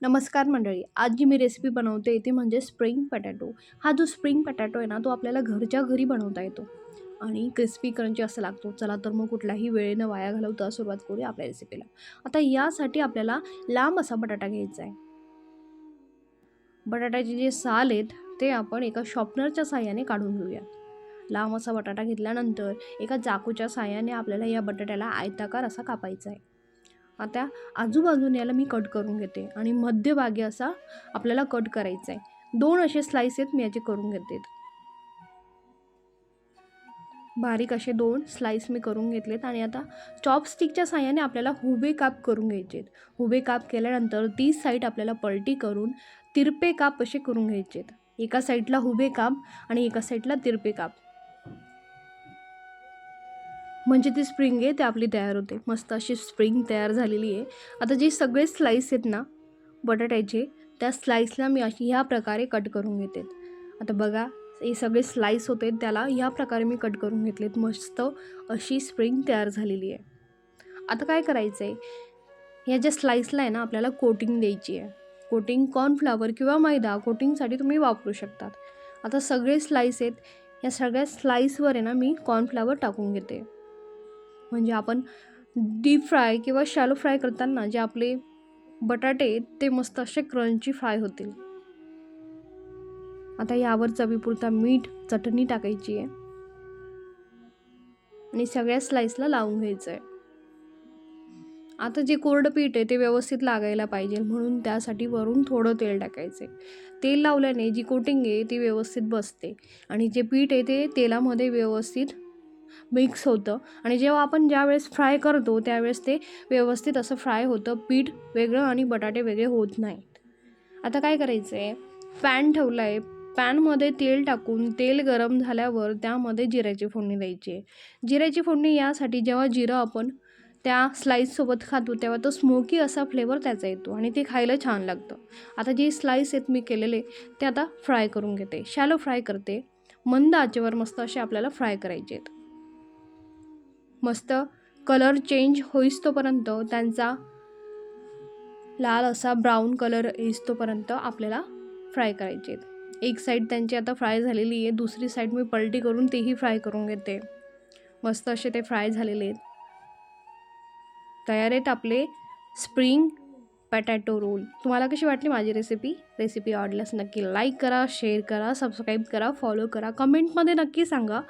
नमस्कार मंडळी. आज जी मी रेसिपी बनवते ती म्हणजे स्प्रिंग पटॅटो. हा जो स्प्रिंग पटॅटो आहे ना, तो आपल्याला घरच्या घरी बनवता येतो आणि क्रिस्पी क्रंची असा लागतो. चला तर मग कुठलाही वेळ न वाया घालवता सुरुवात करूया आपल्या रेसिपीला. आता यासाठी आपल्याला लांब असा बटाटा घ्यायचा आहे. बटाट्याचे जे साल आहेत ते आपण एका शॉर्पनरच्या साहाय्याने काढून घेऊया. लांब असा बटाटा घेतल्यानंतर एका चाकूच्या साहाय्याने आपल्याला या बटाट्याला आयताकार असा कापायचा आहे. आता आजूबाजूने याला मी कट करून घेते आणि मध्यभागी असा आपल्याला कट करायचा आहे. 2 असे स्लाइस आहेत मी याचे करून घेते. बारीक असे 2 स्लाइस मी करून घेतलेत आणि आता चॉपस्टिकच्या साहाय्याने आपल्याला हुबे काप करून घ्यायचे आहेत. हुबे काप केल्यानंतर ती साईड आपल्याला पलटी करून तिरपे काप असे करून घ्यायचे आहेत. एका साईडला हुबे काप आणि एका साईडला तिरपे काप. म्हणजे ती स्प्रिंग आहे ती आपली तयार होते. मस्त अशी स्प्रिंग तयार झालेली आहे. आता जे सगळे स्लाइस आहेत ना बटाट्याचे, त्या स्लाइसला मी अशी ह्या प्रकारे कट करून घेते. आता बघा हे सगळे स्लाइस होते त्याला ह्या प्रकारे मी कट करून घेतलेत. मस्त अशी स्प्रिंग तयार झालेली आहे. आता काय करायचं आहे, ह्या ज्या स्लाइसला आहे ना आपल्याला कोटिंग द्यायची आहे. कोटिंग कॉर्नफ्लॉवर किंवा मैदा कोटिंगसाठी तुम्ही वापरू शकतात. आता सगळे स्लाइस आहेत, या सगळ्या स्लाइसवर आहे ना मी कॉर्नफ्लॉवर टाकून घेते. म्हणजे आपण डीप फ्राय किंवा शॅलो फ्राय करताना जे आपले बटाटे ते मस्त असे क्रंची फ्राय होतील. आता यावर चवीपुरता मीठ, चटणी टाकायची आहे आणि सगळ्या स्लाइसला लावून घ्यायचं आहे. आता जे कोरडं पीठ आहे ते व्यवस्थित लागायला पाहिजे म्हणून त्यासाठी वरून थोडं तेल टाकायचं आहे. तेल लावल्याने जी कोटिंग आहे ती व्यवस्थित बसते आणि जे पीठ आहे ते तेलामध्ये व्यवस्थित मिक्स होतं आणि जेव्हा आपण ज्यावेळेस फ्राय करतो त्यावेळेस ते व्यवस्थित असं फ्राय होतं. पीठ वेगळं आणि बटाटे वेगळे होत नाहीत. आता काय करायचं आहे, पॅन ठेवला आहे. पॅनमध्ये तेल टाकून तेल गरम झाल्यावर त्यामध्ये जिऱ्याची फोडणी द्यायची आहे. जिऱ्याची फोडणी यासाठी जेव्हा जिरं आपण त्या स्लाईससोबत खातो तेव्हा तो स्मोकी असा फ्लेवर त्याचा येतो आणि ते खायला छान लागतं. आता जे स्लाईस आहेत मी केलेले ते आता फ्राय करून घेते. शॅलो फ्राय करते. मंद आचेवर मस्त असे आपल्याला फ्राय करायचे आहेत. मस्त कलर चेंज होईस्तोपर्यंत त्यांचा लाल असा ब्राऊन कलर येईस्तोपर्यंत आपल्याला फ्राय करायचे आहेत. एक साईड त्यांची आता फ्राय झालेली आहे, दुसरी साईड मी पलटी करून तेही फ्राय करून घेते. मस्त असे ते फ्राय झालेले आहेत. तयार आहेत आपले स्प्रिंग पटॅटो रोल. तुम्हाला कशी वाटली माझी रेसिपी आवडल्यास नक्की लाईक करा, शेअर करा, सबस्क्राईब करा, फॉलो करा. कमेंटमध्ये नक्की सांगा